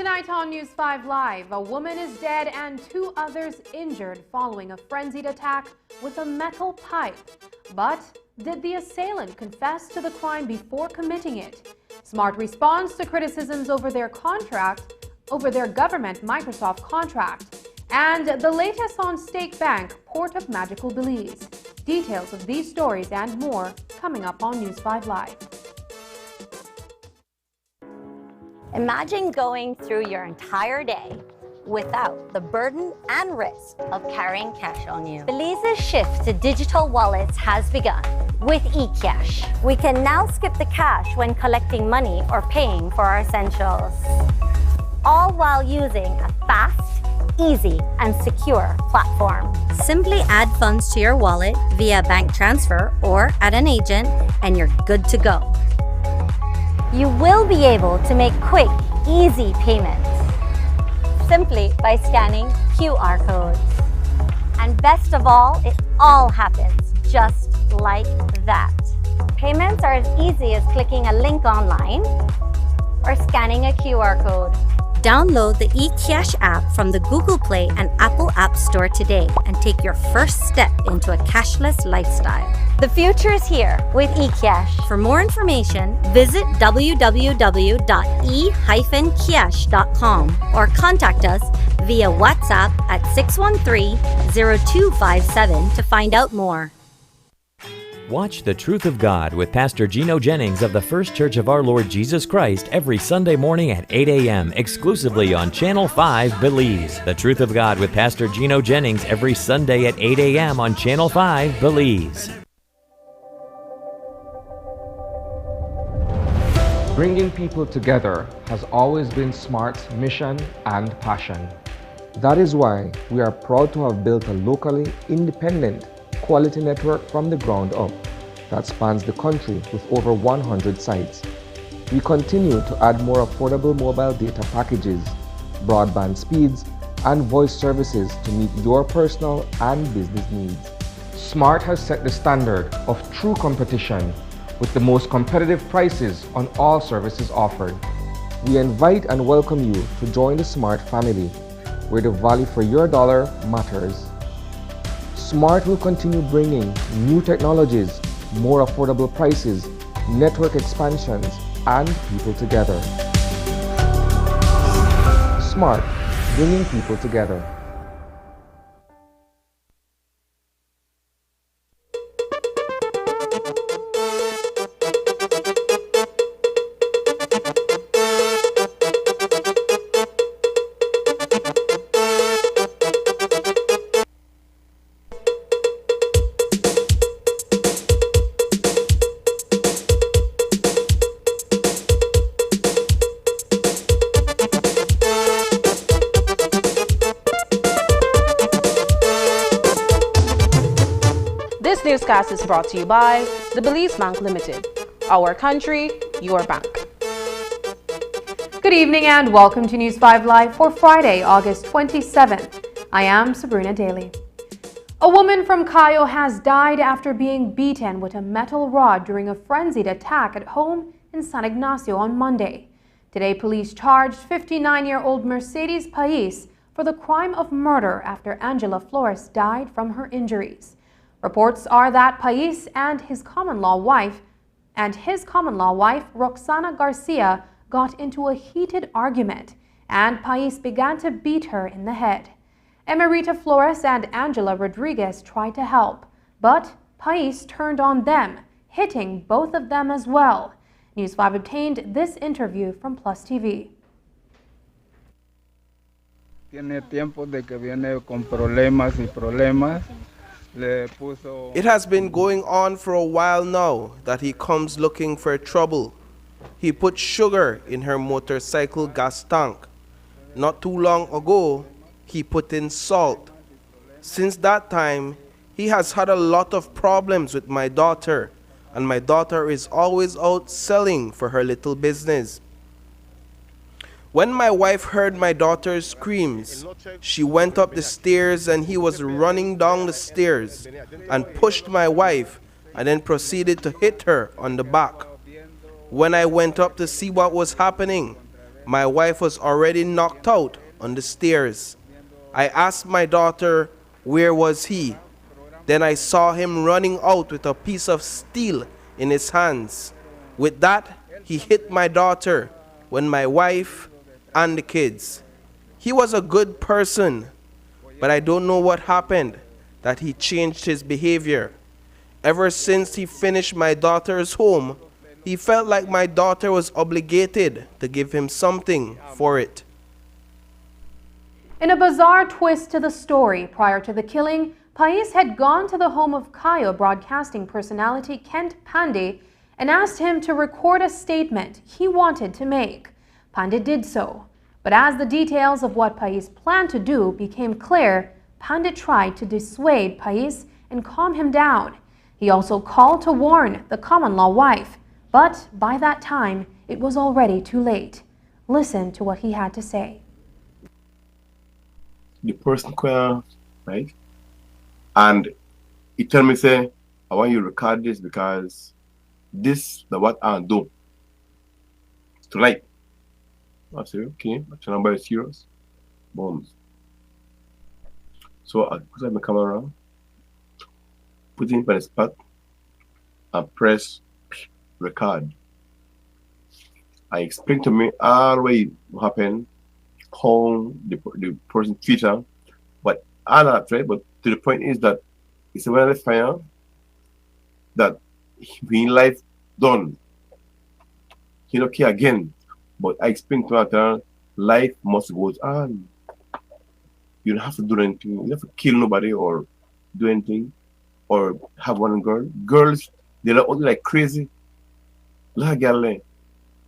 Tonight on News 5 Live, a woman is dead and 2 others injured following a frenzied attack with a metal pipe. But did the assailant confess to the crime before committing it? Smart responds to criticisms over their government Microsoft contract. And the latest on State Bank, Port of Magical Belize. Details of these stories and more coming up on News 5 Live. Imagine going through your entire day without the burden and risk of carrying cash on you. Belize's shift to digital wallets has begun with eCash. We can now skip the cash when collecting money or paying for our essentials, all while using a fast, easy, and secure platform. Simply add funds to your wallet via bank transfer or at an agent, and you're good to go. You will be able to make quick, easy payments simply by scanning QR codes. And best of all, it all happens just like that. Payments are as easy as clicking a link online or scanning a QR code. Download the eCash app from the Google Play and Apple App Store today and take your first step into a cashless lifestyle. The future is here with eCash. For more information, visit www.e-cash.com or contact us via WhatsApp at 613-0257 to find out more. Watch The Truth of God with Pastor Gino Jennings of the First Church of Our Lord Jesus Christ every Sunday morning at 8 a.m. exclusively on Channel 5 Belize. The Truth of God with Pastor Gino Jennings every Sunday at 8 a.m. on Channel 5 Belize. Bringing people together has always been SMART's mission and passion. That is why we are proud to have built a locally independent quality network from the ground up that spans the country with over 100 sites. We continue to add more affordable mobile data packages, broadband speeds, and voice services to meet your personal and business needs. SMART has set the standard of true competition with the most competitive prices on all services offered. We invite and welcome you to join the SMART family, where the value for your dollar matters. SMART will continue bringing new technologies, more affordable prices, network expansions, and people together. SMART, bringing people together. newscast is brought to you by the Belize Bank Limited. Our country, your bank. Good evening and welcome to News 5 Live for Friday, August 27th. I am Sabrina Daly. A woman from Cayo has died after being beaten with a metal rod during a frenzied attack at home in San Ignacio on Monday. Today, police charged 59-year-old Mercedes Pais for the crime of murder after Angela Flores died from her injuries. Reports are that Pais and his common-law wife, Roxana Garcia, got into a heated argument, and Pais began to beat her in the head. Emerita Flores and Angela Rodriguez tried to help, but Pais turned on them, hitting both of them as well. News 5 obtained this interview from Plus TV. It has been going on for a while now that he comes looking for trouble. He put sugar in her motorcycle gas tank. Not too long ago, he put in salt. Since that time, he has had a lot of problems with my daughter, and my daughter is always out selling for her little business. When my wife heard my daughter's screams, she went up the stairs and he was running down the stairs and pushed my wife and then proceeded to hit her on the back. When I went up to see what was happening, my wife was already knocked out on the stairs. I asked my daughter, where was he? Then I saw him running out with a piece of steel in his hands. With that, he hit my daughter, when my wife and the kids. He was a good person, but I don't know what happened, that he changed his behavior. Ever since he finished my daughter's home, he felt like my daughter was obligated to give him something for it. In a bizarre twist to the story, prior to the killing, Pais had gone to the home of Cayo broadcasting personality Kent Pandey and asked him to record a statement he wanted to make. Pandey did so, but as the details of what Pais planned to do became clear, Pandey tried to dissuade Pais and calm him down. He also called to warn the common-law wife, but by that time, it was already too late. Listen to what he had to say. The person called, right? And he told me, say, I want you to record this because this is what I do tonight. I said, okay, I turn on by serious. Boom. So I put my camera, put it in the spot, and press record. I explained to me all what happened, how the person treated her, but all that, right? But to the point is that it's a well fire that in life done. He don't care again. But I explained to her, life must go on. You don't have to do anything. You don't have to kill nobody or do anything or have one girl. Girls, they're only like crazy. Like girl,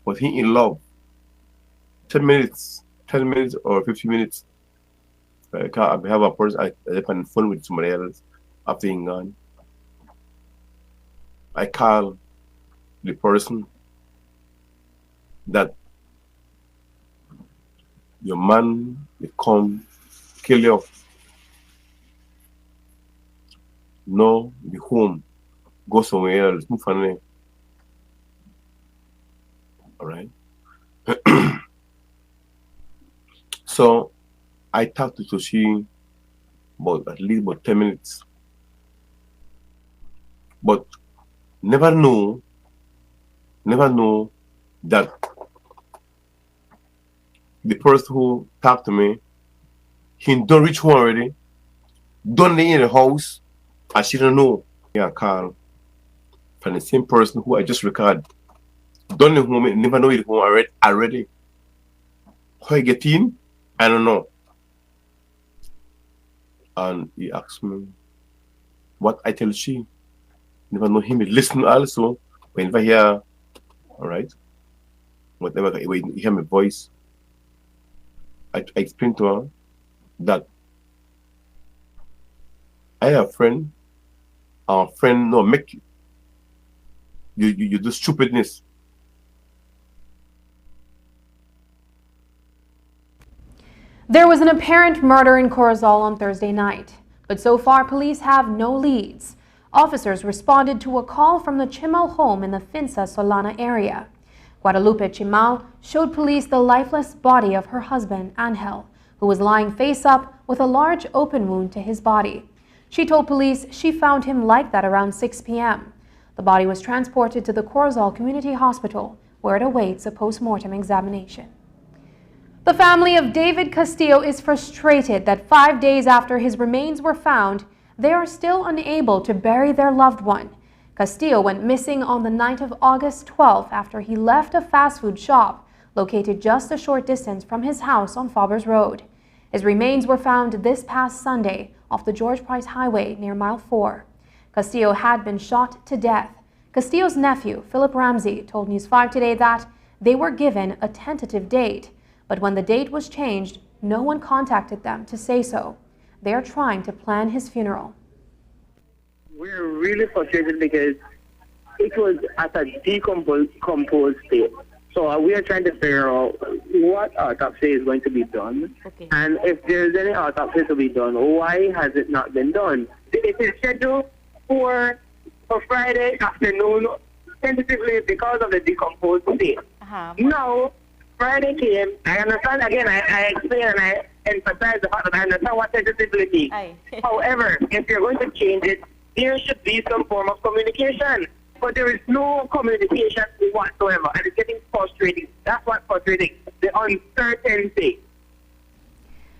but he in love. 10 minutes or 15 minutes. I have a person, I have fun with somebody else after he's gone. I call the person that your man will come kill you. No, be home. Go somewhere else. Move on. All right. So I talked to Toshi at least about 10 minutes. But never know that the person who talked to me, he don't reach home already, don't lay in the house, and she don't know. Yeah, call from the same person who I just recorded. Don't know home, never know it home already. How I get in, I don't know. And he asked me what I tell she. Never know him. Listen also whenever he hear, all right, whatever when you hear my voice. I explained to her that I have a friend our friend no make you do stupidness. There was an apparent murder in Corozal on Thursday night, but so far police have no leads. Officers responded to a call from the Chimal home in the Finsa Solana area. Guadalupe Chimal showed police the lifeless body of her husband, Angel, who was lying face up with a large open wound to his body. She told police she found him like that around 6 p.m. The body was transported to the Corozal Community Hospital, where it awaits a post-mortem examination. The family of David Castillo is frustrated that 5 days after his remains were found, they are still unable to bury their loved one. Castillo went missing on the night of August 12th after he left a fast food shop located just a short distance from his house on Faubers Road. His remains were found this past Sunday off the George Price Highway near Mile 4. Castillo had been shot to death. Castillo's nephew, Philip Ramsey, told News 5 today that they were given a tentative date, but when the date was changed, no one contacted them to say so. They are trying to plan his funeral. We're really frustrated because it was at a decomposed state. So we are trying to figure out what autopsy is going to be done. Okay. And if there's any autopsy to be done, why has it not been done? It is scheduled for Friday afternoon, tentatively because of the decomposed state. Now, Friday came, I understand again, I explain and I emphasize the fact that I understand what tentatively means. However, if you're going to change it, there should be some form of communication. But there is no communication whatsoever, and it's getting frustrating. That's what's frustrating, the uncertainty.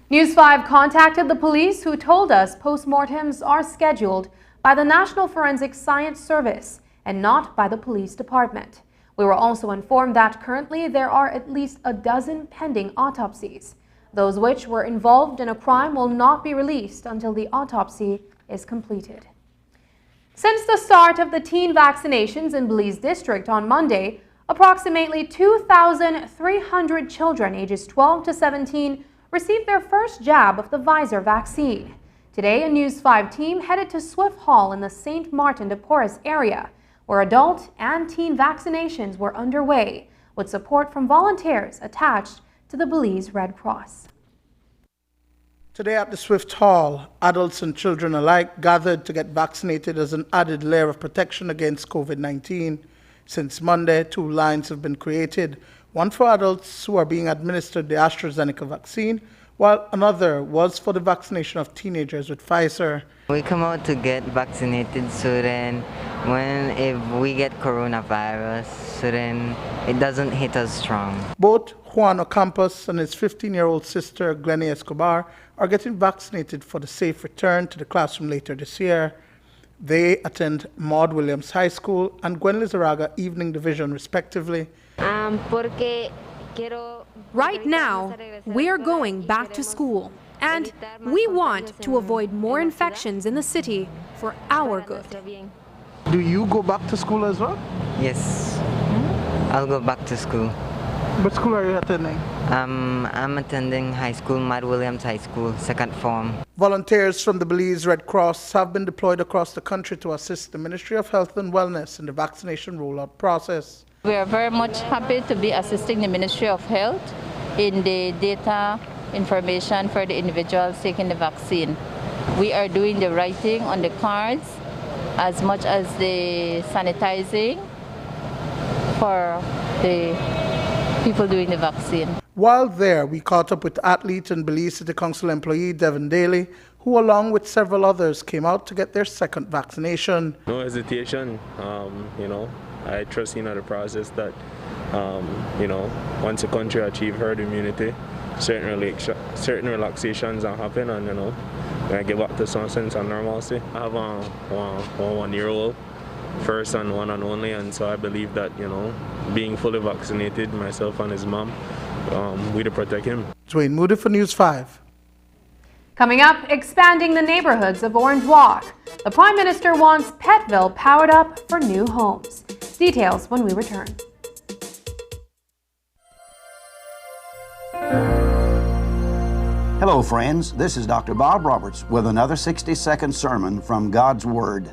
News 5 contacted the police, who told us postmortems are scheduled by the National Forensic Science Service and not by the police department. We were also informed that currently there are at least a dozen pending autopsies. Those which were involved in a crime will not be released until the autopsy is completed. Since the start of the teen vaccinations in Belize District on Monday, approximately 2,300 children ages 12 to 17 received their first jab of the Pfizer vaccine. Today, a News 5 team headed to Swift Hall in the St. Martin de Porres area, where adult and teen vaccinations were underway, with support from volunteers attached to the Belize Red Cross. Today at the Swift Hall, adults and children alike gathered to get vaccinated as an added layer of protection against COVID-19. Since Monday, 2 lines have been created, one for adults who are being administered the AstraZeneca vaccine, while another was for the vaccination of teenagers with Pfizer. We come out to get vaccinated so then if we get coronavirus, so then it doesn't hit us strong. Both Juan Ocampos and his 15-year-old sister, Glennie Escobar, are getting vaccinated for the safe return to the classroom later this year. They attend Maud Williams High School and Gwen Lizarraga Evening Division, respectively. Right now, we're going back to school, and we want to avoid more infections in the city for our good. Do you go back to school as well? Yes, I'll go back to school. What school are you attending? I'm attending high school, Maud Williams High School, second form. Volunteers from the Belize Red Cross have been deployed across the country to assist the Ministry of Health and Wellness in the vaccination rollout process. We are very much happy to be assisting the Ministry of Health in the data information for the individuals taking the vaccine. We are doing the writing on the cards as much as the sanitizing for the people doing the vaccine. While there, we caught up with athlete and Belize City Council employee Devin Daly, who along with several others came out to get their second vaccination. No hesitation, I trust in the process that, once the country achieves herd immunity, certain relaxations are happen, and when I get back to some sense of normalcy. I have one 1-year-old, first and one and only, and so I believe that, being fully vaccinated, myself and his mom, we to protect him. Dwayne Moody for News 5. Coming up, expanding the neighborhoods of Orange Walk. The Prime Minister wants Petville powered up for new homes. Details when we return. Hello, friends. This is Dr. Bob Roberts with another 60-second sermon from God's Word.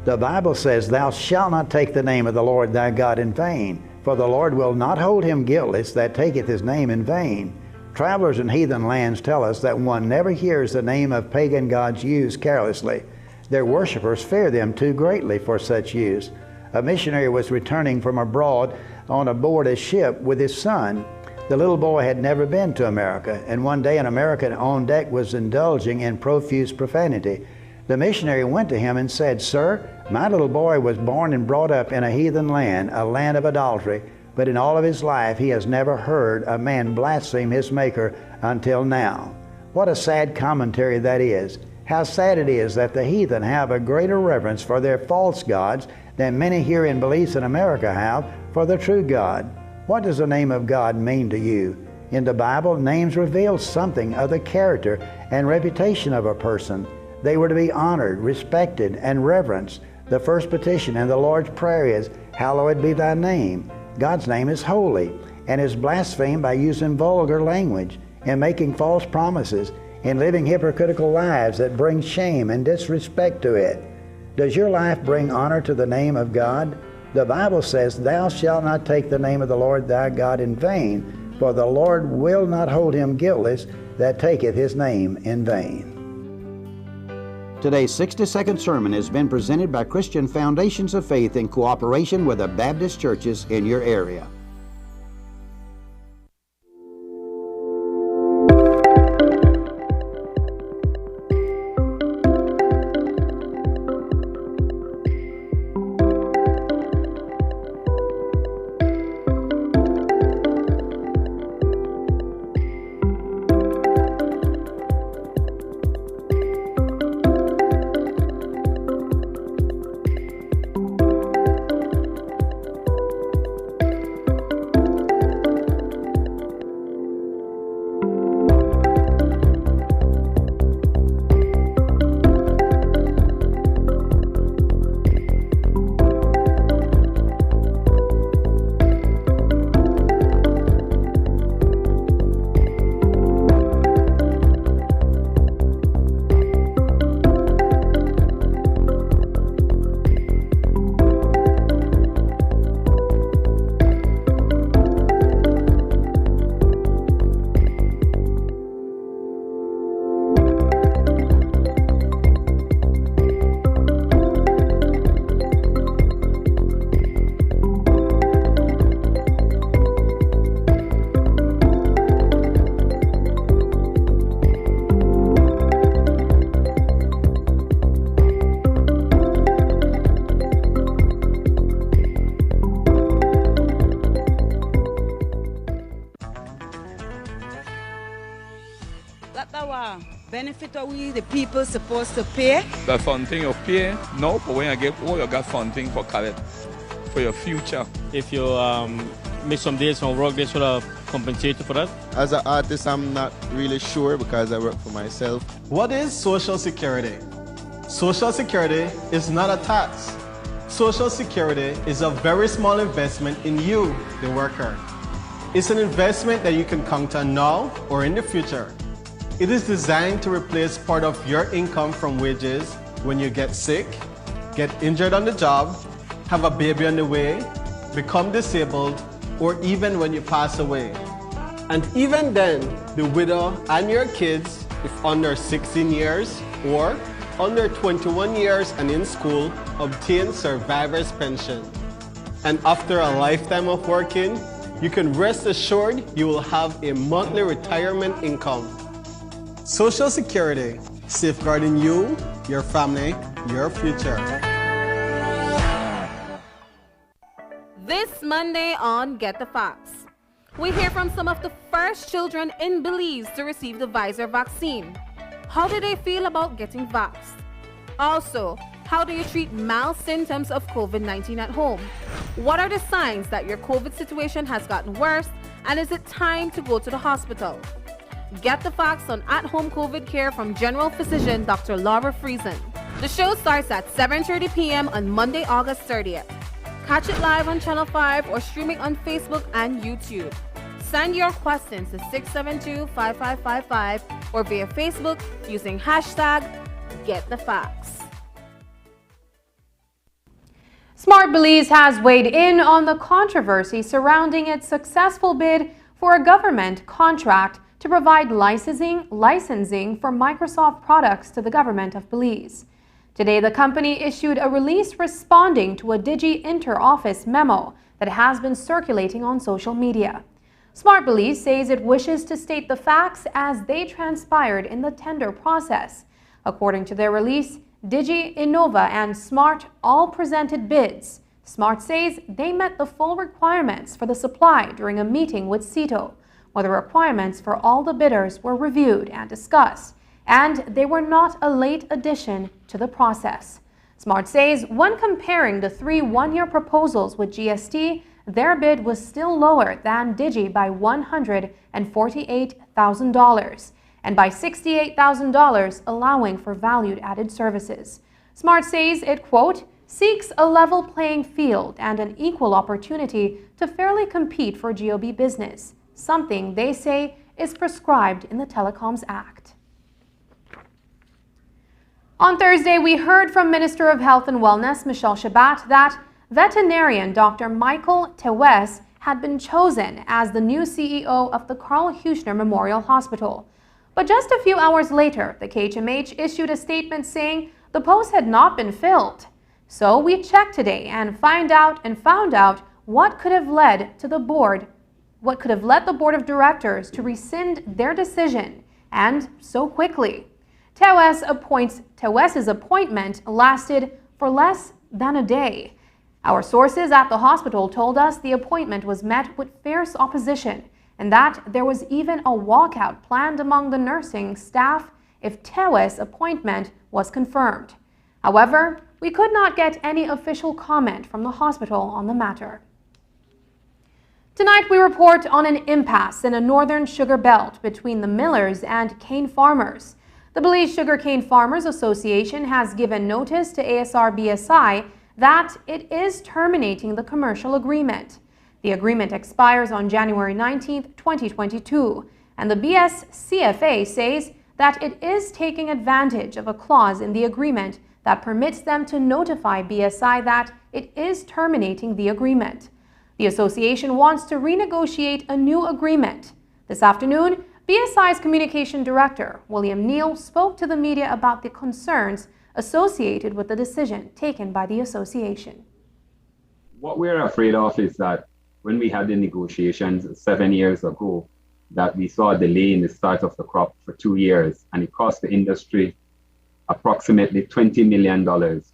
The Bible says, "Thou shalt not take the name of the Lord thy God in vain, for the Lord will not hold him guiltless that taketh his name in vain." Travelers in heathen lands tell us that one never hears the name of pagan gods used carelessly. Their worshippers fear them too greatly for such use. A missionary was returning from abroad on board a ship with his son. The little boy had never been to America, and one day an American on deck was indulging in profuse profanity. The missionary went to him and said, "Sir, my little boy was born and brought up in a heathen land, a land of adultery, but in all of his life he has never heard a man blaspheme his Maker until now." What a sad commentary that is. How sad it is that the heathen have a greater reverence for their false gods than many here in Belize and America have for the true God. What does the name of God mean to you? In the Bible, names reveal something of the character and reputation of a person. They were to be honored, respected, and reverenced. The first petition in the Lord's Prayer is, "Hallowed be thy name." God's name is holy and is blasphemed by using vulgar language and making false promises and living hypocritical lives that bring shame and disrespect to it. Does your life bring honor to the name of God? The Bible says, "Thou shalt not take the name of the Lord thy God in vain, for the Lord will not hold him guiltless that taketh his name in vain." Today's 60-second sermon has been presented by Christian Foundations of Faith in cooperation with the Baptist churches in your area. Benefit are we the people supposed to pay? The funding you pay, no, but when you get old, you got funding for college, for your future. If you miss some days from work, they should have compensated for that. As an artist, I'm not really sure because I work for myself. What is Social Security? Social Security is not a tax. Social Security is a very small investment in you, the worker. It's an investment that you can count on now or in the future. It is designed to replace part of your income from wages when you get sick, get injured on the job, have a baby on the way, become disabled, or even when you pass away. And even then, the widow and your kids, if under 16 years or under 21 years and in school, obtain survivor's pension. And after a lifetime of working, you can rest assured you will have a monthly retirement income. Social Security, safeguarding you, your family, your future. This Monday on Get the Facts, we hear from some of the first children in Belize to receive the Pfizer vaccine. How do they feel about getting vaxxed? Also, how do you treat mild symptoms of COVID-19 at home? What are the signs that your COVID situation has gotten worse, and is it time to go to the hospital? Get the facts on at-home COVID care from General Physician Dr. Laura Friesen. The show starts at 7:30 p.m. on Monday, August 30th. Catch it live on Channel 5 or streaming on Facebook and YouTube. Send your questions to 672-5555 or via Facebook using hashtag GetTheFacts. Smart Belize has weighed in on the controversy surrounding its successful bid for a government contract to provide licensing for Microsoft products to the government of Belize. Today, the company issued a release responding to a Digi inter-office memo that has been circulating on social media. Smart Belize says it wishes to state the facts as they transpired in the tender process. According to their release, Digi, Innova, and Smart all presented bids. Smart says they met the full requirements for the supply during a meeting with CITO, where the requirements for all the bidders were reviewed and discussed, and they were not a late addition to the process. Smart says when comparing the 3 one-year proposals with GST, their bid was still lower than Digi by $148,000 and by $68,000 allowing for valued-added services. Smart says it, quote, seeks a level playing field and an equal opportunity to fairly compete for GOB business, something they say is prescribed in the Telecoms Act. On Thursday, we heard from Minister of Health and Wellness, Michelle Shabat, that veterinarian Dr. Michael Tewes had been chosen as the new CEO of the Carl Huchner Memorial Hospital. But just a few hours later, the KHMH issued a statement saying the post had not been filled. So we checked today and found out what could have led the board of directors to rescind their decision, and so quickly. Tewes's appointment lasted for less than a day. Our sources at the hospital told us the appointment was met with fierce opposition and that there was even a walkout planned among the nursing staff if Tewes' appointment was confirmed. However, we could not get any official comment from the hospital on the matter. Tonight we report on an impasse in a northern sugar belt between the millers and cane farmers. The Belize Sugarcane Farmers Association has given notice to ASR-BSI that it is terminating the commercial agreement. The agreement expires on January 19, 2022, and the BSCFA says that it is taking advantage of a clause in the agreement that permits them to notify BSI that it is terminating the agreement. The association wants to renegotiate a new agreement. This afternoon, BSI's communication director, William Neal, spoke to the media about the concerns associated with the decision taken by the association. What we're afraid of is that when we had the negotiations 7 years ago, that we saw a delay in the start of the crop for 2 years, and it cost the industry approximately $20 million.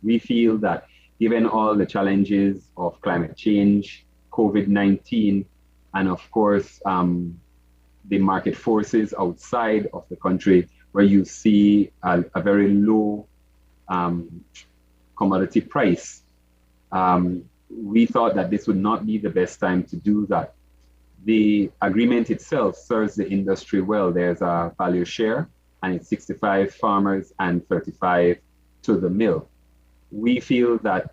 We feel that given all the challenges of climate change, COVID-19, and of course, the market forces outside of the country, where you see a very low commodity price, we thought that this would not be the best time to do that. The agreement itself serves the industry well. There's a value share, and it's 65 farmers and 35 to the mill. We feel that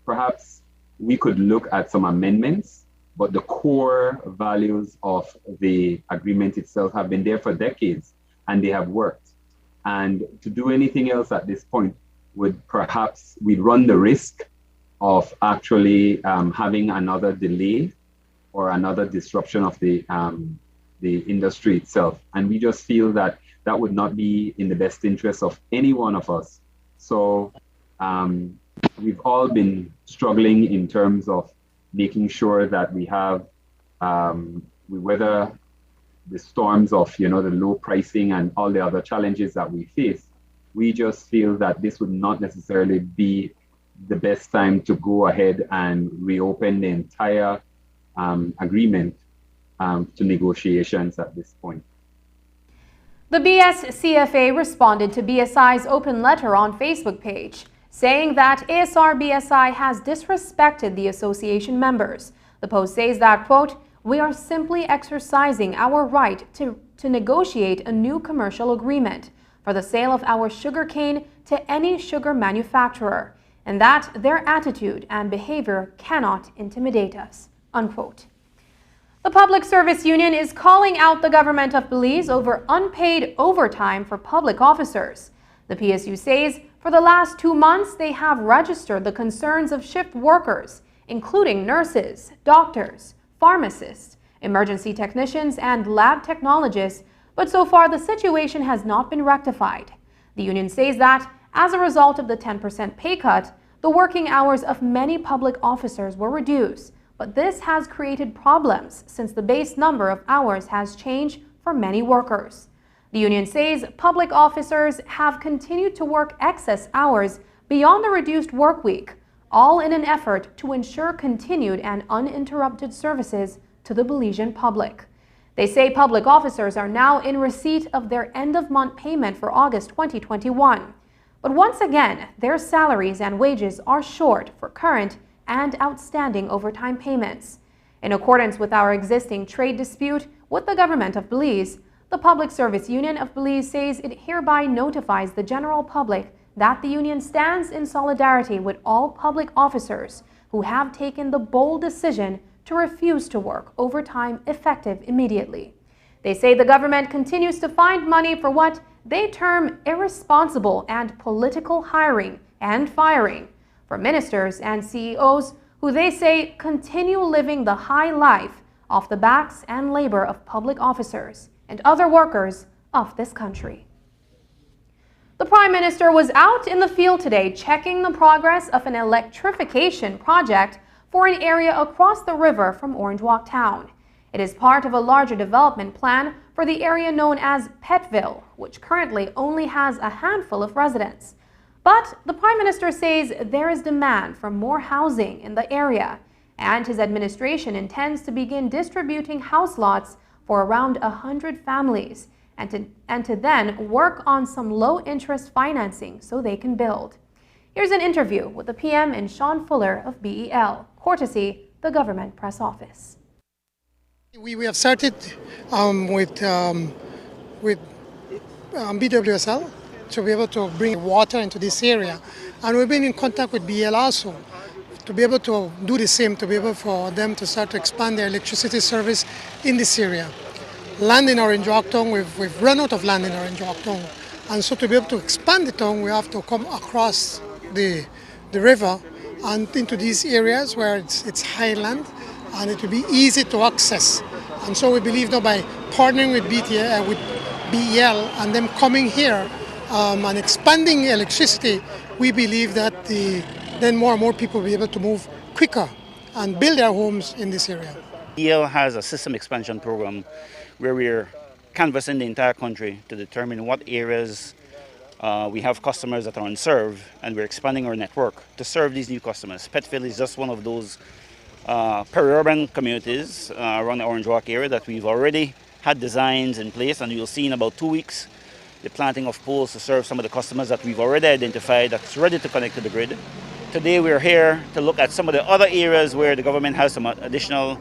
perhaps we could look at some amendments, but the core values of the agreement itself have been there for decades, and they have worked. And to do anything else at this point we'd run the risk of actually having another delay or another disruption of the industry itself. And we just feel that that would not be in the best interest of any one of us. So we've all been struggling in terms of making sure that we have, we weather the storms of, the low pricing and all the other challenges that we face. We just feel that this would not necessarily be the best time to go ahead and reopen the entire agreement to negotiations at this point. The BSCFA responded to BSI's open letter on Facebook page, saying that ASR-BSI has disrespected the association members. The post says that, quote, we are simply exercising our right to negotiate a new commercial agreement for the sale of our sugarcane to any sugar manufacturer, and that their attitude and behavior cannot intimidate us, unquote. The Public Service Union is calling out the government of Belize over unpaid overtime for public officers. The PSU says for the last 2 months, they have registered the concerns of shift workers, including nurses, doctors, pharmacists, emergency technicians, and lab technologists, but so far the situation has not been rectified. The union says that as a result of the 10% pay cut, the working hours of many public officers were reduced, but this has created problems since the base number of hours has changed for many workers. The union says public officers have continued to work excess hours beyond the reduced work week, all in an effort to ensure continued and uninterrupted services to the Belizean public. They say public officers are now in receipt of their end-of-month payment for August 2021. But once again, their salaries and wages are short for current and outstanding overtime payments. In accordance with our existing trade dispute with the government of Belize, the Public Service Union of Belize says it hereby notifies the general public that the union stands in solidarity with all public officers who have taken the bold decision to refuse to work overtime effective immediately. They say the government continues to find money for what they term irresponsible and political hiring and firing for ministers and CEOs who they say continue living the high life off the backs and labor of public officers and other workers of this country. The Prime Minister was out in the field today checking the progress of an electrification project for an area across the river from Orange Walk Town. It is part of a larger development plan for the area known as Petville, which currently only has a handful of residents. But the Prime Minister says there is demand for more housing in the area, and his administration intends to begin distributing house lots for around 100 families and to then work on some low-interest financing so they can build. Here's an interview with the PM and Sean Fuller of BEL, courtesy the Government Press Office. We have started with BWSL to be able to bring water into this area, and we've been in contact with BEL also to be able to do the same, to be able for them to start to expand their electricity service in this area. Land in Orange Walk Town, we've run out of land in Orange Walk Town, and so to be able to expand the town, we have to come across the river and into these areas where it's highland and it will be easy to access. And so we believe that by partnering with BEL and them coming here and expanding electricity, we believe that then more and more people will be able to move quicker and build their homes in this area. BEL has a system expansion program where we're canvassing the entire country to determine what areas we have customers that are unserved, and we're expanding our network to serve these new customers. Petville is just one of those peri-urban communities around the Orange Walk area that we've already had designs in place, and you'll see in about 2 weeks the planting of poles to serve some of the customers that we've already identified that's ready to connect to the grid. Today we're here to look at some of the other areas where the government has some additional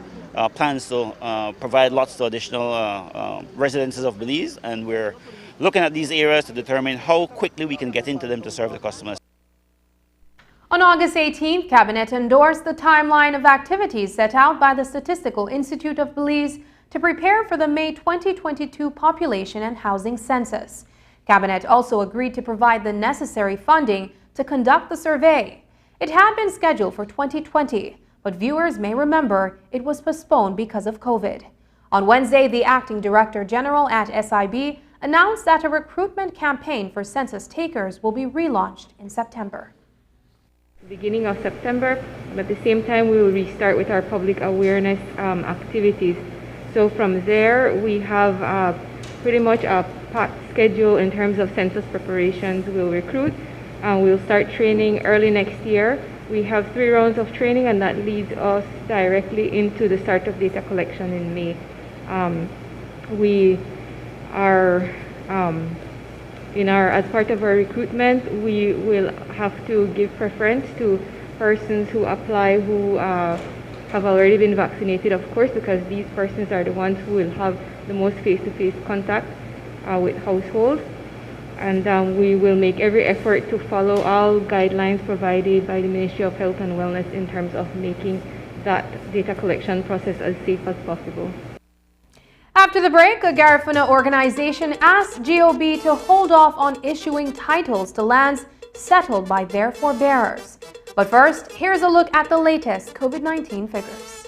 plans to provide lots to additional residences of Belize, and we're looking at these areas to determine how quickly we can get into them to serve the customers. On August 18th, Cabinet endorsed the timeline of activities set out by the Statistical Institute of Belize to prepare for the May 2022 population and housing census. Cabinet also agreed to provide the necessary funding to conduct the survey. It had been scheduled for 2020, but viewers may remember it was postponed because of COVID. On Wednesday, the Acting Director General at SIB announced that a recruitment campaign for census takers will be relaunched in September. Beginning of September, but at the same time we will restart with our public awareness activities. So from there we have pretty much a packed schedule in terms of census preparations. We'll recruit and we'll start training early next year. We have 3 rounds of training, and that leads us directly into the start of data collection in May. We are as part of our recruitment, we will have to give preference to persons who apply who have already been vaccinated, of course, because these persons are the ones who will have the most face-to-face contact with households. And we will make every effort to follow all guidelines provided by the Ministry of Health and Wellness in terms of making that data collection process as safe as possible. After the break, a Garifuna organization asked GOB to hold off on issuing titles to lands settled by their forebearers. But first, here's a look at the latest COVID-19 figures.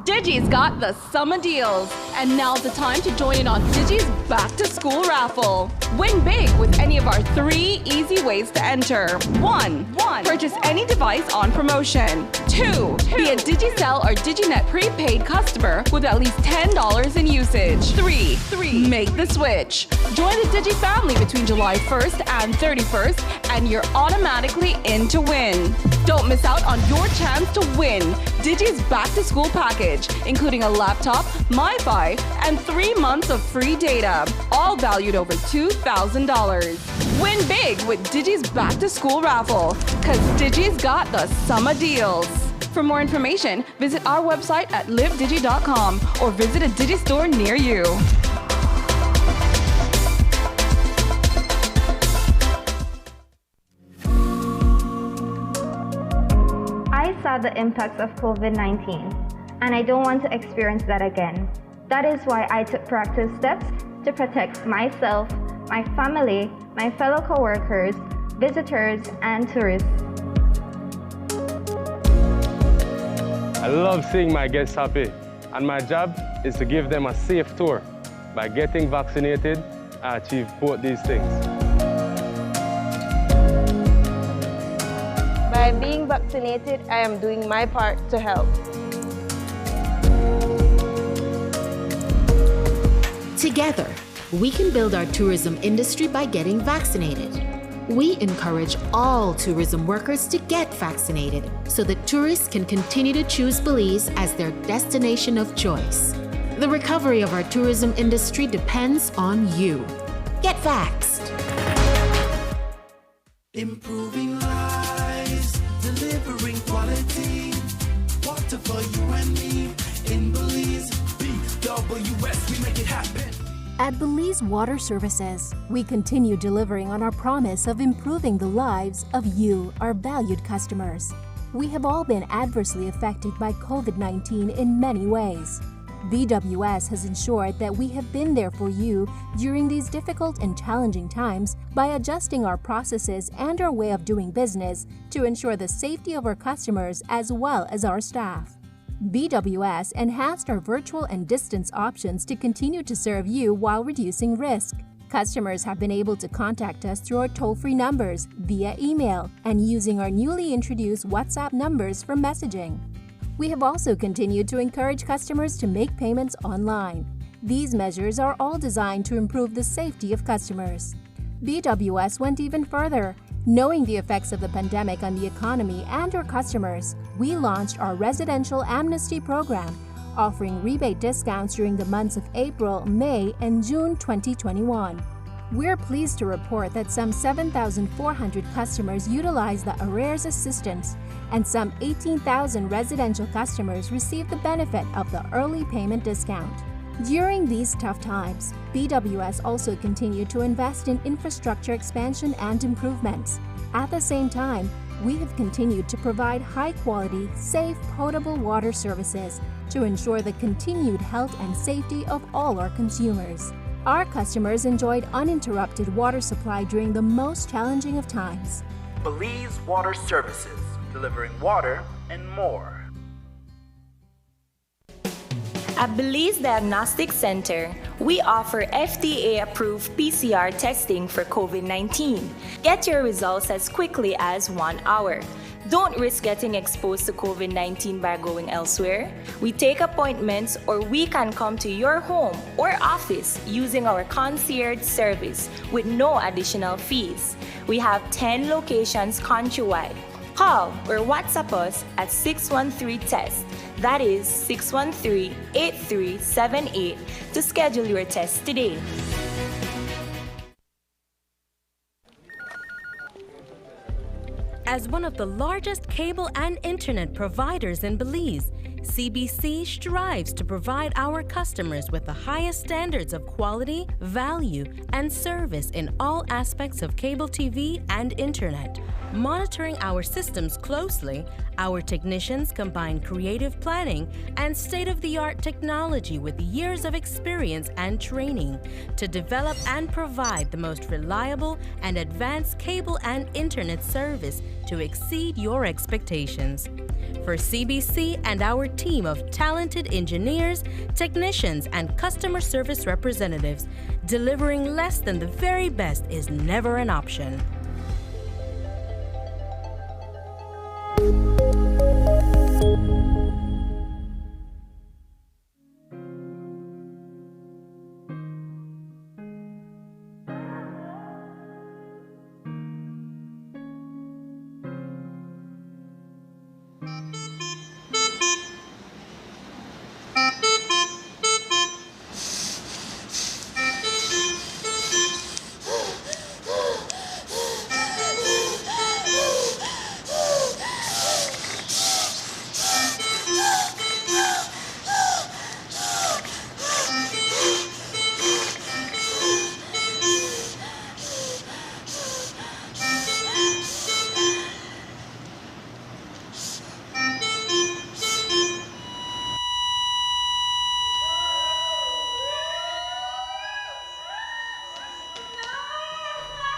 Digi's got the summer deals, and now's the time to join in on Digi's Back to School raffle. Win big with any of our 3 easy ways to enter. 1. Purchase any device on promotion. 2. Be a Digicel or Diginet prepaid customer with at least $10 in usage. 3. Make the switch. Join the Digi family between July 1st and 31st, and you're automatically in to win. Don't miss out on your chance to win Digi's Back to School package, including a laptop, MiFi, and 3 months of free data, all valued over $2,000. Win big with Digi's Back to School raffle, cause Digi's got the summer deals. For more information, visit our website at livedigi.com or visit a Digi store near you. I saw the impacts of COVID-19, and I don't want to experience that again. That is why I took proactive steps to protect myself, my family, my fellow coworkers, visitors, and tourists. I love seeing my guests happy, and my job is to give them a safe tour. By getting vaccinated, I achieve both these things. By being vaccinated, I am doing my part to help. Together, we can build our tourism industry by getting vaccinated. We encourage all tourism workers to get vaccinated so that tourists can continue to choose Belize as their destination of choice. The recovery of our tourism industry depends on you. Get vaxxed. Improving lives, delivering quality. Water for you and me. In Belize, BWS, we make it happen. At Belize Water Services, we continue delivering on our promise of improving the lives of you, our valued customers. We have all been adversely affected by COVID-19 in many ways. BWS has ensured that we have been there for you during these difficult and challenging times by adjusting our processes and our way of doing business to ensure the safety of our customers as well as our staff. BWS enhanced our virtual and distance options to continue to serve you while reducing risk. Customers have been able to contact us through our toll-free numbers, via email, and using our newly introduced WhatsApp numbers for messaging. We have also continued to encourage customers to make payments online. These measures are all designed to improve the safety of customers. BWS went even further. Knowing the effects of the pandemic on the economy and our customers, we launched our residential amnesty program, offering rebate discounts during the months of April, May, and June 2021. We're pleased to report that some 7,400 customers utilized the arrears assistance, and some 18,000 residential customers received the benefit of the early payment discount. During these tough times, BWS also continued to invest in infrastructure expansion and improvements. At the same time, we have continued to provide high-quality, safe, potable water services to ensure the continued health and safety of all our consumers. Our customers enjoyed uninterrupted water supply during the most challenging of times. Belize Water Services, delivering water and more. At Belize Diagnostic Center, we offer FDA-approved PCR testing for COVID-19. Get your results as quickly as 1 hour. Don't risk getting exposed to COVID-19 by going elsewhere. We take appointments, or we can come to your home or office using our concierge service with no additional fees. We have 10 locations countrywide. Call or WhatsApp us at 613-TEST. That is 613-8378 to schedule your test today. As one of the largest cable and internet providers in Belize, CBC strives to provide our customers with the highest standards of quality, value, and service in all aspects of cable TV and internet. Monitoring our systems closely, our technicians combine creative planning and state-of-the-art technology with years of experience and training to develop and provide the most reliable and advanced cable and internet service to exceed your expectations. For CBC and our team of talented engineers, technicians, and customer service representatives, delivering less than the very best is never an option.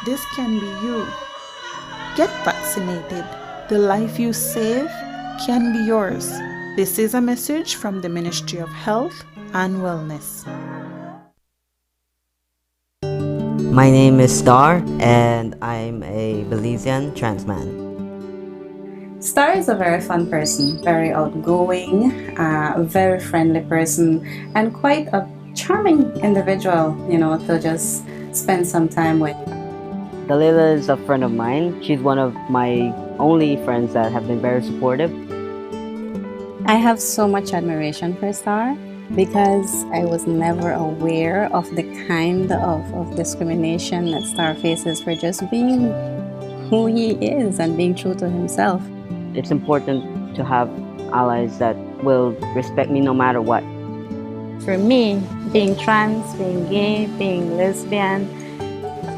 This can be you. Get vaccinated. The life you save can be yours. This is a message from the Ministry of Health and Wellness. My name is Star, and I'm a Belizean trans man. Star is a very fun person, very outgoing, a very friendly person, and quite a charming individual, to just spend some time with. Dalila is a friend of mine. She's one of my only friends that have been very supportive. I have so much admiration for Star because I was never aware of the kind of discrimination that Star faces for just being who he is and being true to himself. It's important to have allies that will respect me no matter what. For me, being trans, being gay, being lesbian,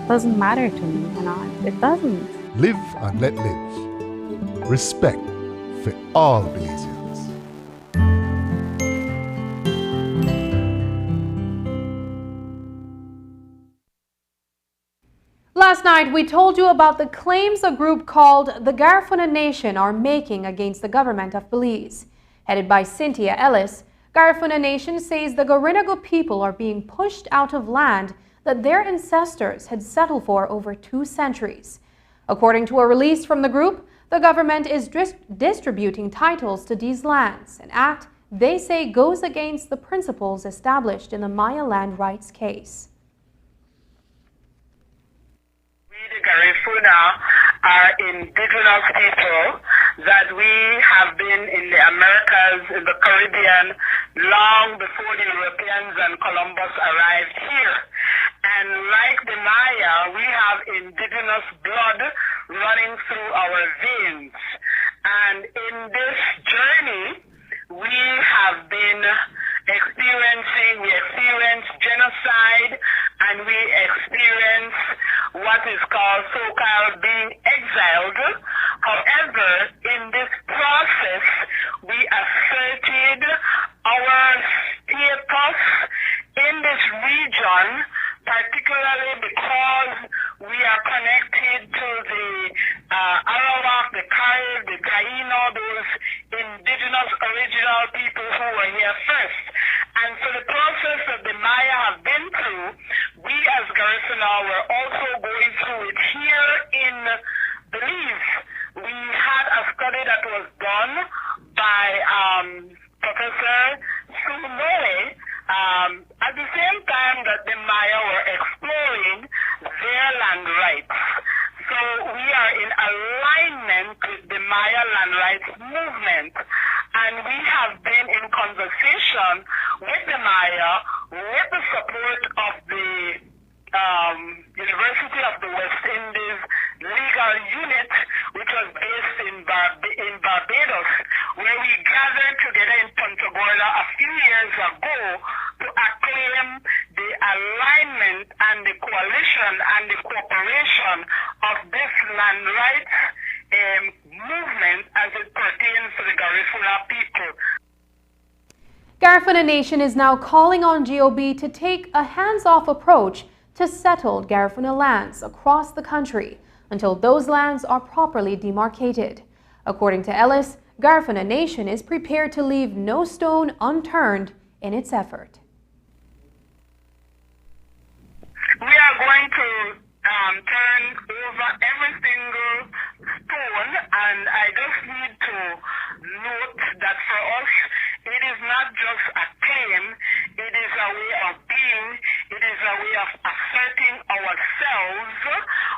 doesn't matter to me, it doesn't. Live and let live. Respect for all Belizeans. Last night, we told you about the claims a group called the Garifuna Nation are making against the government of Belize. Headed by Cynthia Ellis, Garifuna Nation says the Garinagu people are being pushed out of land that their ancestors had settled for over 2 centuries. According to a release from the group, the government is distributing titles to these lands, an act they say goes against the principles established in the Maya land rights case. We, the Garifuna, are indigenous people that we have been in the Americas, in the Caribbean, long before the Europeans and Columbus arrived here. And like the Maya, we have indigenous blood running through our veins. And in this journey, we have been we experience genocide, and we experience what is called so-called being exiled. However, in this process, we asserted our status in this region, particularly because we are connected to the Arawak, the Carib, the Taino, those indigenous original people who were here first. And so the process that the Maya have been through, we as Garifuna were also going through it here in Belize. We had a study that was done by Professor Sunoe, at the same time that the Maya were exploring their land rights. So are in alignment with the Maya land rights movement. And we have been in conversation with the Maya, with the support of the University of the West Indies legal unit, which was based in Barbados, where we gathered together in Punta Gorda a few years ago to acclaim the alignment and the coalition and the cooperation of this land rights movement as it pertains to the Garifuna people. Garifuna Nation is now calling on GOB to take a hands-off approach to settled Garifuna lands across the country until those lands are properly demarcated. According to Ellis, Garifuna Nation is prepared to leave no stone unturned in its effort. We are going to turn over every single stone, and I just need to note that for us, it is not just a claim, it is a way of being, it is a way of asserting ourselves,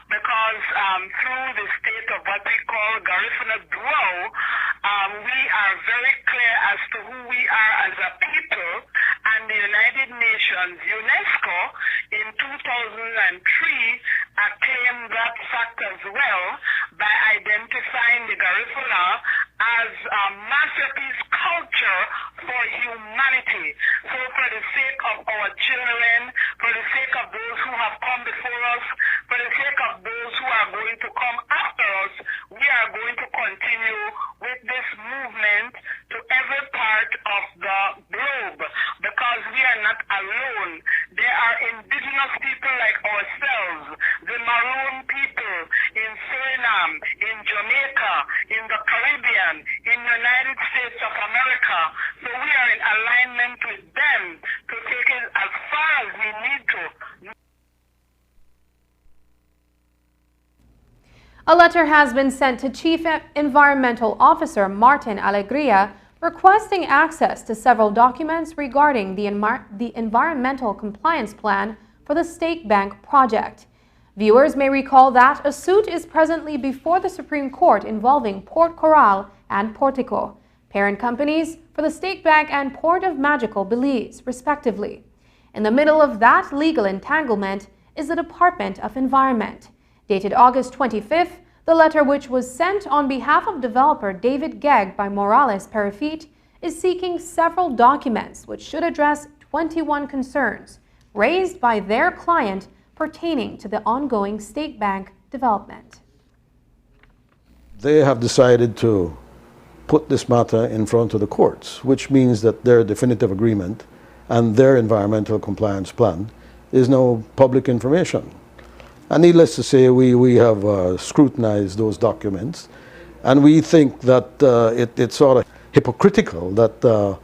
because through the state of what we call Garifuna Grow, we are very clear as to who we are as a people, and the United Nations, UNESCO, in 2003, acclaimed that fact as well by identifying the Garifuna as a masterpiece culture for humanity. So for the sake of our children, for the sake of those who have come before us, for the sake of those who are going to come after us, we are going to continue with this movement to every part of the globe, because we are not alone. There are indigenous people like ourselves, the Maroon people in Suriname, in Jamaica, in the Caribbean, in the United States of America. So we are in alignment with them to take it as far as we need to. A letter has been sent to Chief Environmental Officer Martin Alegria requesting access to several documents regarding the environmental compliance plan for the State Bank project. Viewers may recall that a suit is presently before the Supreme Court involving Port Corozal and Portico, parent companies for the State Bank and Port of Magical Belize, respectively. In the middle of that legal entanglement is the Department of Environment. Dated August 25th, the letter, which was sent on behalf of developer David Gegg by Morales Perifit, is seeking several documents which should address 21 concerns raised by their client pertaining to the ongoing State Bank development. They have decided to put this matter in front of the courts, which means that their definitive agreement and their environmental compliance plan is now public information. And needless to say, we have scrutinized those documents, and we think that it's sort of hypocritical that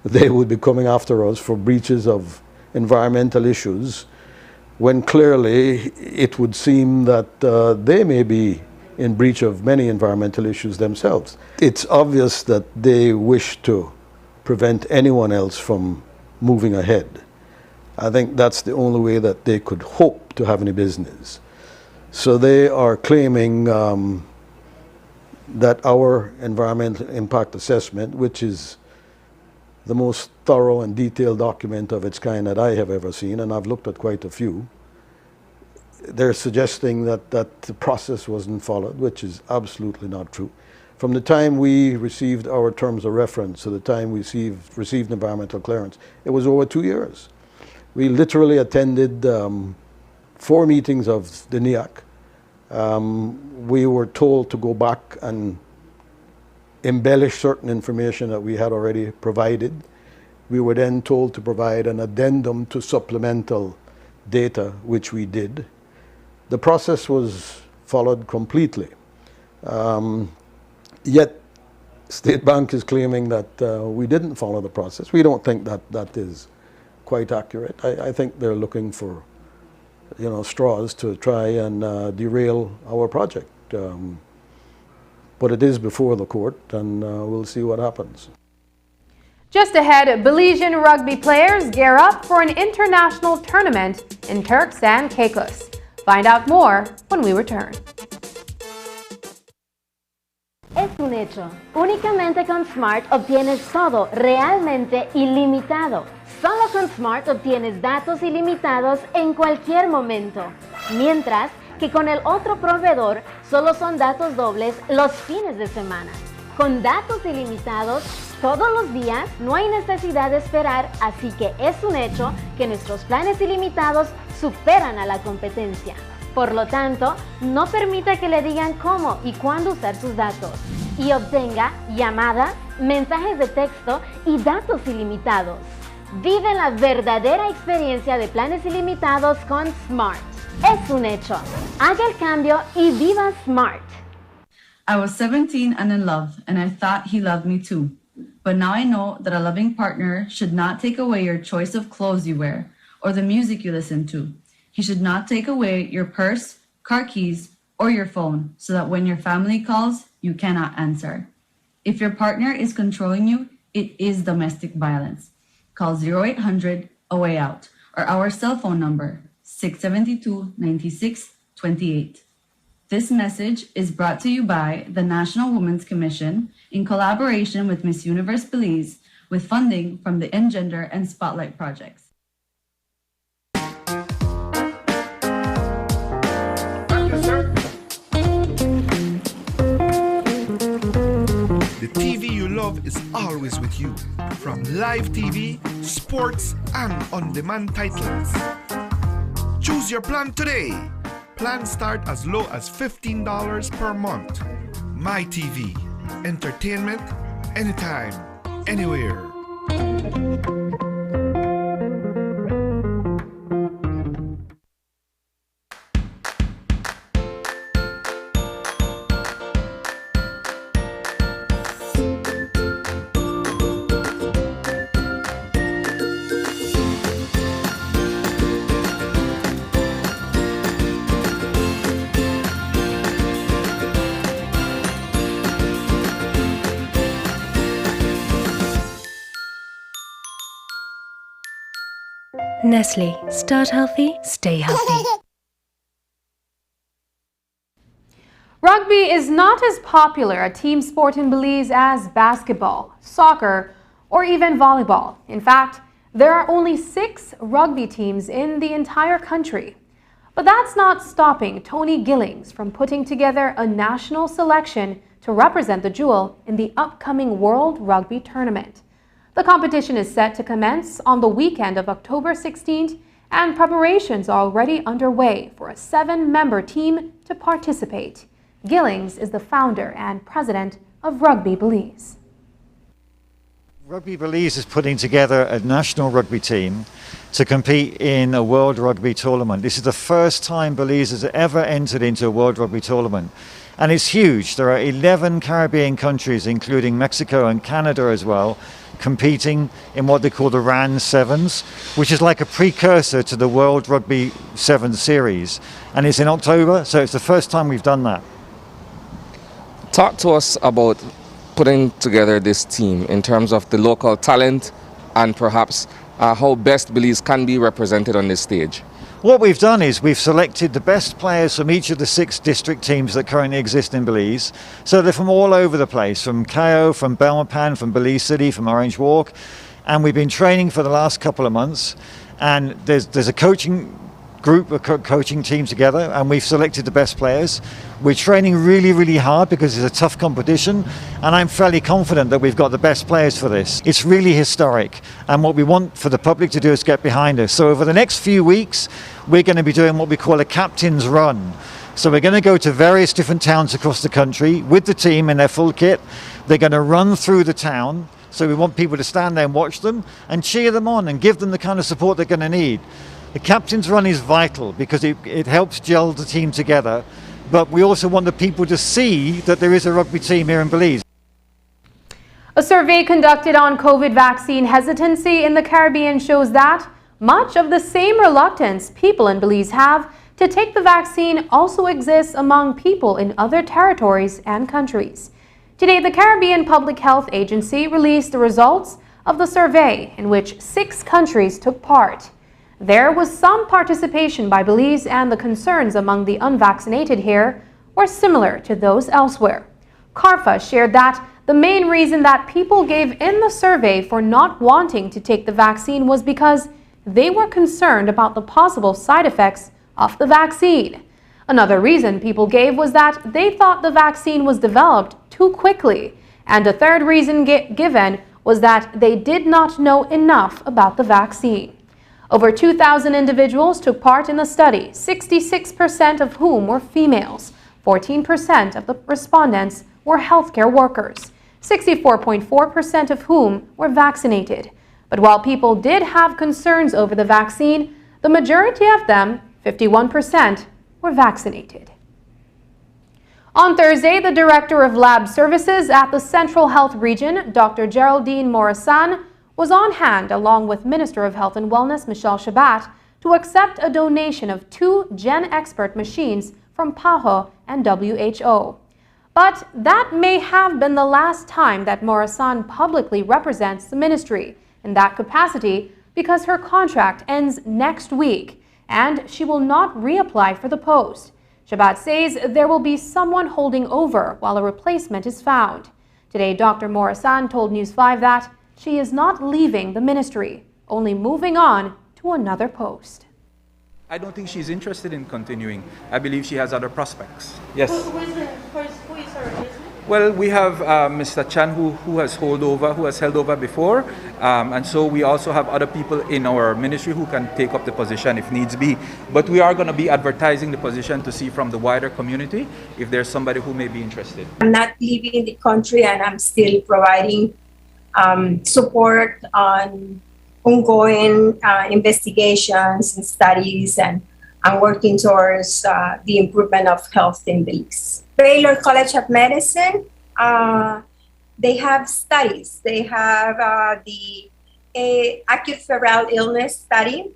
they would be coming after us for breaches of environmental issues, when clearly it would seem that they may be in breach of many environmental issues themselves. It's obvious that they wish to prevent anyone else from moving ahead. I think that's the only way that they could hope to have any business. So they are claiming that our environmental impact assessment, which is the most thorough and detailed document of its kind that I have ever seen, and I've looked at quite a few, they're suggesting that the process wasn't followed, which is absolutely not true. From the time we received our terms of reference to the time we received environmental clearance, it was over 2 years. We literally attended 4 meetings of the NIAC. We were told to go back and embellish certain information that we had already provided. We were then told to provide an addendum to supplemental data, which we did. The process was followed completely. Yet State Bank is claiming that we didn't follow the process. We don't think that that is quite accurate. I think they're looking for, straws to try and derail our project. But it is before the court, and we'll see what happens. Just ahead, Belizean rugby players gear up for an international tournament in Turks and Caicos. Find out more when we return. un hecho. Únicamente con Smart obtienes todo realmente ilimitado. Solo con Smart obtienes datos ilimitados en cualquier momento. Mientras que con el otro proveedor solo son datos dobles los fines de semana. Con datos ilimitados todos los días no hay necesidad de esperar, así que es un hecho que nuestros planes ilimitados superan a la competencia. Por lo tanto, no permita que le digan cómo y cuándo usar sus datos y obtenga llamadas, mensajes de texto y datos ilimitados. Vive la verdadera experiencia de planes ilimitados con Smart. Es un hecho. Haga el cambio y viva Smart. I was 17 and in love, and I thought he loved me too. But now I know that a loving partner should not take away your choice of clothes you wear or the music you listen to. He should not take away your purse, car keys, or your phone so that when your family calls, you cannot answer. If your partner is controlling you, it is domestic violence. Call 0800-A-WAY-OUT or our cell phone number, 672-9628. This message is brought to you by the National Women's Commission in collaboration with Miss Universe Belize with funding from the Engender and Spotlight projects. The TV you love is always with you, from live TV, sports, and on-demand titles. Choose your plan today. Plans start as low as $15 per month. My TV. Entertainment anytime, anywhere. Nestle. Start healthy, stay healthy. Rugby is not as popular a team sport in Belize as basketball, soccer, or even volleyball. In fact, there are only 6 rugby teams in the entire country. But that's not stopping Tony Gillings from putting together a national selection to represent the Jewel in the upcoming World Rugby Tournament. The competition is set to commence on the weekend of October 16th, and preparations are already underway for a 7-member team to participate. Gillings is the founder and president of Rugby Belize. Rugby Belize is putting together a national rugby team to compete in a World Rugby Tournament. This is the first time Belize has ever entered into a World Rugby Tournament. And it's huge. There are 11 Caribbean countries, including Mexico and Canada as well, competing in what they call the RAN Sevens, which is like a precursor to the World Rugby Sevens series. And it's in October, so it's the first time we've done that. Talk to us about putting together this team in terms of the local talent and perhaps how best Belize can be represented on this stage. What we've done is we've selected the best players from each of the 6 district teams that currently exist in Belize. So they're from all over the place, from Cayo, from Belmopan, from Belize City, from Orange Walk. And we've been training for the last couple of months. And there's a coaching group, a coaching team together, and we've selected the best players. We're training really, really hard because it's a tough competition, and I'm fairly confident that we've got the best players for this. It's really historic, and what we want for the public to do is get behind us. So over the next few weeks, we're going to be doing what we call a captain's run. So we're going to go to various different towns across the country with the team in their full kit. They're going to run through the town. So we want people to stand there and watch them and cheer them on and give them the kind of support they're going to need. The captain's run is vital because it helps gel the team together, but we also want the people to see that there is a rugby team here in Belize. A survey conducted on COVID vaccine hesitancy in the Caribbean shows that much of the same reluctance people in Belize have to take the vaccine also exists among people in other territories and countries. Today, the Caribbean Public Health Agency released the results of the survey in which 6 countries took part. There was some participation by Belize, and the concerns among the unvaccinated here were similar to those elsewhere. CARFA shared that the main reason that people gave in the survey for not wanting to take the vaccine was because they were concerned about the possible side effects of the vaccine. Another reason people gave was that they thought the vaccine was developed too quickly. And a third reason given was that they did not know enough about the vaccine. Over 2,000 individuals took part in the study, 66% of whom were females. 14% of the respondents were healthcare workers, 64.4% of whom were vaccinated. But while people did have concerns over the vaccine, the majority of them, 51%, were vaccinated. On Thursday, the Director of Lab Services at the Central Health Region, Dr. Geraldine Morissan, was on hand along with Minister of Health and Wellness Michelle Shabat to accept a donation of 2 GenExpert machines from PAHO and WHO. But that may have been the last time that Morissan publicly represents the ministry in that capacity because her contract ends next week and she will not reapply for the post. Shabat says there will be someone holding over while a replacement is found. Today, Dr. Morissan told News 5 that she is not leaving the ministry, only moving on to another post. I don't think she's interested in continuing. I believe she has other prospects. Yes. Who is her replacement? Well, we have Mr. Chan who has held over before, and so we also have other people in our ministry who can take up the position if needs be. But we are going to be advertising the position to see from the wider community if there's somebody who may be interested. I'm not leaving the country and I'm still providing support on ongoing investigations and studies, and I'm working towards the improvement of health in Belize. Baylor College of Medicine, they have studies. They have the acute febrile illness study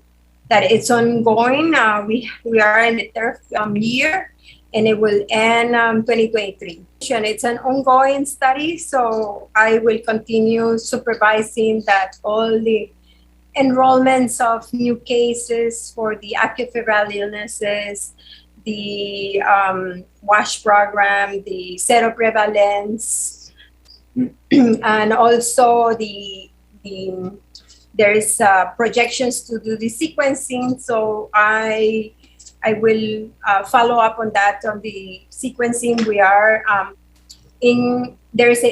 that it's ongoing. We are in the third year, and it will end 2023. It's an ongoing study, so I will continue supervising that all the enrollments of new cases for the acute febrile illnesses, the WASH program, the seroprevalence, and also there is projections to do the sequencing. So I will follow up on that on the sequencing. We are this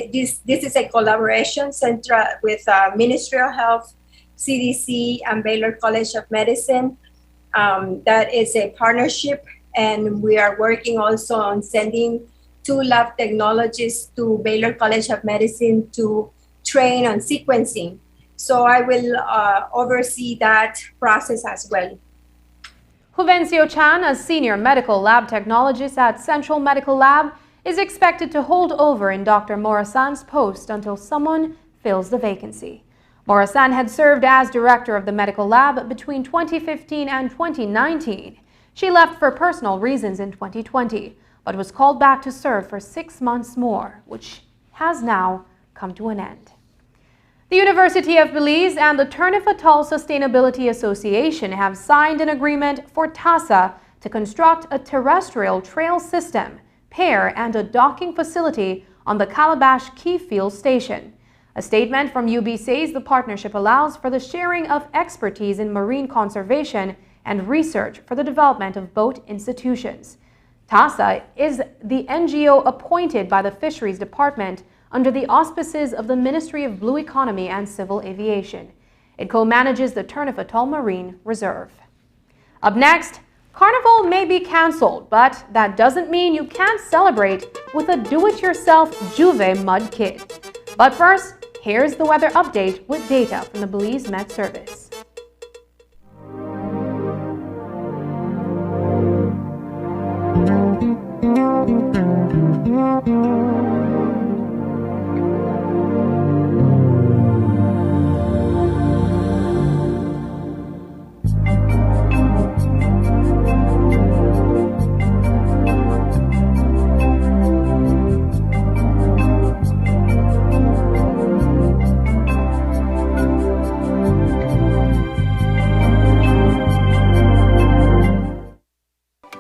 is a collaboration center with Ministry of Health, CDC, and Baylor College of Medicine. That is a partnership, and we are working also on sending 2 lab technologists to Baylor College of Medicine to train on sequencing. So I will oversee that process as well. Juvencio Chan, a senior medical lab technologist at Central Medical Lab, is expected to hold over in Dr. Morissan's post until someone fills the vacancy. Morissan had served as director of the medical lab between 2015 and 2019. She left for personal reasons in 2020, but was called back to serve for 6 months more, which has now come to an end. The University of Belize and the Turnif Atoll Sustainability Association have signed an agreement for TASA to construct a terrestrial trail system, pair, and a docking facility on the Calabash Key Field Station. A statement from UB says the partnership allows for the sharing of expertise in marine conservation and research for the development of boat institutions. TASA is the NGO appointed by the Fisheries Department under the auspices of the Ministry of Blue Economy and Civil Aviation. It co-manages the Turnif Atoll Marine Reserve. Up next, Carnival may be cancelled, but that doesn't mean you can't celebrate with a do-it-yourself Juve mud kit. But first, here's the weather update with data from the Belize Met Service.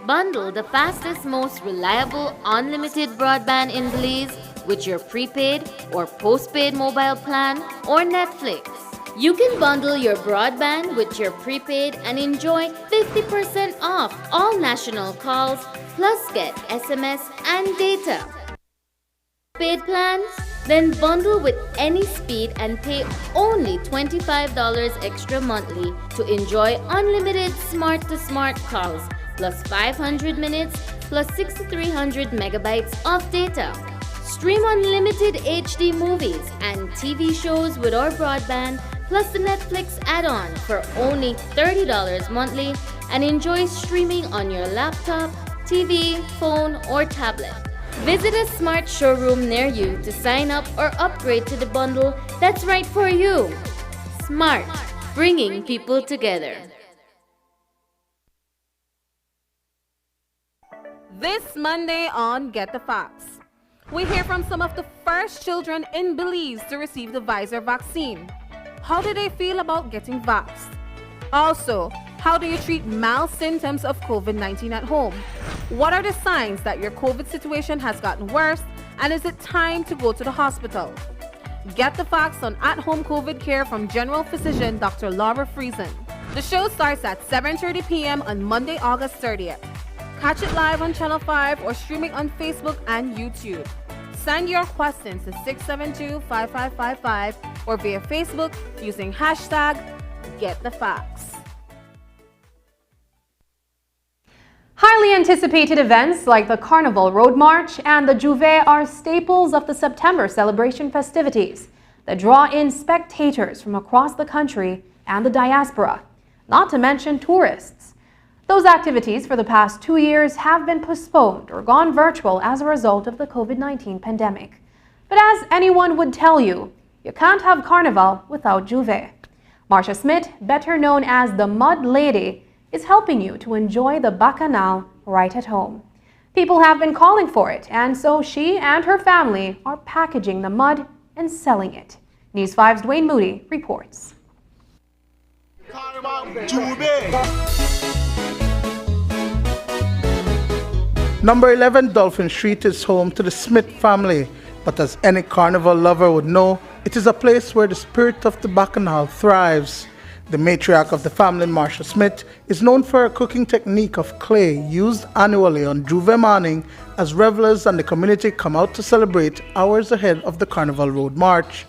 Bundle the fastest, most reliable, unlimited broadband in Belize with your prepaid or postpaid mobile plan or Netflix. You can bundle your broadband with your prepaid and enjoy 50% off all national calls, plus get SMS and data. Paid plans? Then bundle with any speed and pay only $25 extra monthly to enjoy unlimited smart-to-smart calls, plus 500 minutes, plus 6,300 megabytes of data. Stream unlimited HD movies and TV shows with our broadband, plus the Netflix add-on for only $30 monthly, and enjoy streaming on your laptop, TV, phone, or tablet. Visit a smart showroom near you to sign up or upgrade to the bundle that's right for you. Smart, bringing people together. This Monday on Get the Facts, we hear from some of the first children in Belize to receive the Pfizer vaccine. How do they feel about getting vaxxed? Also, how do you treat mild symptoms of COVID-19 at home? What are the signs that your COVID situation has gotten worse, and is it time to go to the hospital? Get the facts on at-home COVID care from General Physician Dr. Laura Friesen. The show starts at 7:30 p.m. on Monday, August 30th. Catch it live on Channel 5 or streaming on Facebook and YouTube. Send your questions to 672-5555 or via Facebook using hashtag #GetTheFacts. Highly anticipated events like the Carnival Road March and the Juve are staples of the September celebration festivities that draw in spectators from across the country and the diaspora, not to mention tourists. Those activities for the past 2 years have been postponed or gone virtual as a result of the COVID-19 pandemic. But as anyone would tell you, you can't have Carnival without Juve. Marcia Smith, better known as the Mud Lady, is helping you to enjoy the Bacchanal right at home. People have been calling for it, and so she and her family are packaging the mud and selling it. News 5's Dwayne Moody reports. Number 11 Dolphin Street is home to the Smith family, but as any carnival lover would know, it is a place where the spirit of the Bacchanal thrives. The matriarch of the family, Marcia Smith, is known for a cooking technique of clay used annually on Juve morning as revelers and the community come out to celebrate hours ahead of the Carnival Road March.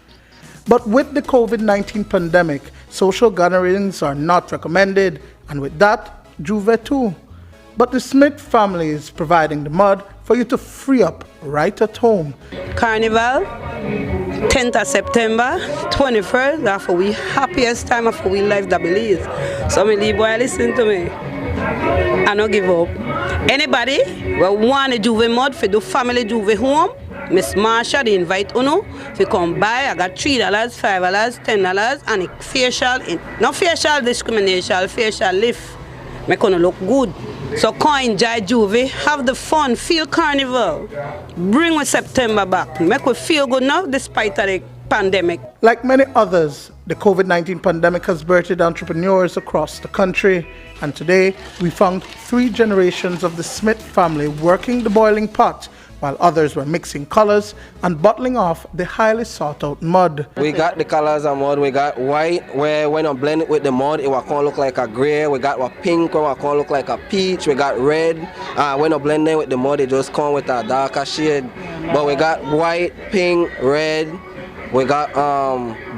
But with the COVID-19 pandemic, social gatherings are not recommended, and with that, Juve too. But the Smith family is providing the mud for you to free up right at home. Carnival, 10th of September, 21st, that's for we happiest time of we life that Belize. So me leave boy listen to me. I don't give up. Anybody who want a Juve mud for the family Juve home, Miss Marsha, they invite Uno to come by. I got $3, $5, $10, and a facial, not facial discrimination, facial lift. Make it look good. So come enjoy Juve, have the fun, feel Carnival. Bring us September back. Make we feel good now despite the pandemic. Like many others, the COVID-19 pandemic has birthed entrepreneurs across the country. And today, we found 3 generations of the Smith family working the boiling pot, while others were mixing colors and bottling off the highly sought-out mud. We got the colors of mud. We got white, where when I blend it with the mud, it will come look like a gray. We got what pink, where it will come look like a peach. We got red. When I blend it with the mud, it just come with a darker shade. But we got white, pink, red. We got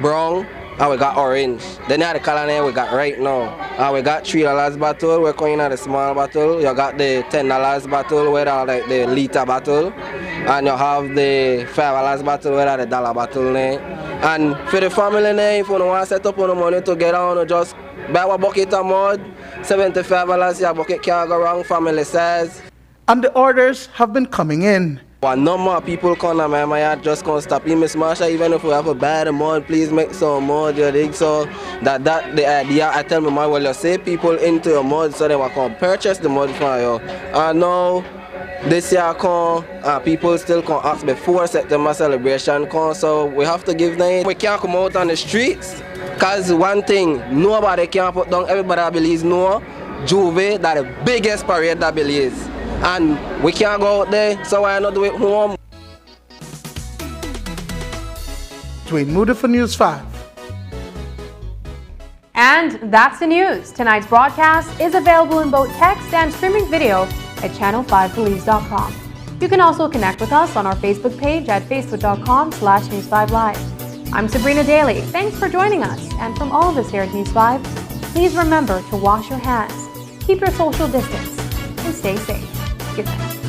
brown. And we got orange. Then you have the color name we got right now. We got $3 bottle, we're going at the small bottle. You got the $10 bottle, where like the liter bottle. And you have the $5 bottle, where the dollar bottle name. And for the family name, if you want to set up on the money together, you just buy a bucket of mud, $75, your bucket can't go wrong, family size. And the orders have been coming in. No more people come to my yard just can't stop in, Miss Marsha. Even if we have to buy the mud, please make some mud, you dig? So that the idea, I tell my mom, well, you say people into your mud so they will come purchase the mud for you. And now this year come, people still come ask before September celebration come, so we have to give them. We can't come out on the streets, because one thing, nobody can put down, everybody that believes no, Juve, that the biggest parade that believes. and we can't go out there, so why not do it home? Dwayne Moody for News 5. And that's the news. Tonight's broadcast is available in both text and streaming video at channel5believes.com. You can also connect with us on our Facebook page at facebook.com/News5Live. I'm Sabrina Daly. Thanks for joining us. And from all of us here at News 5, please remember to wash your hands, keep your social distance, and stay safe. Good night.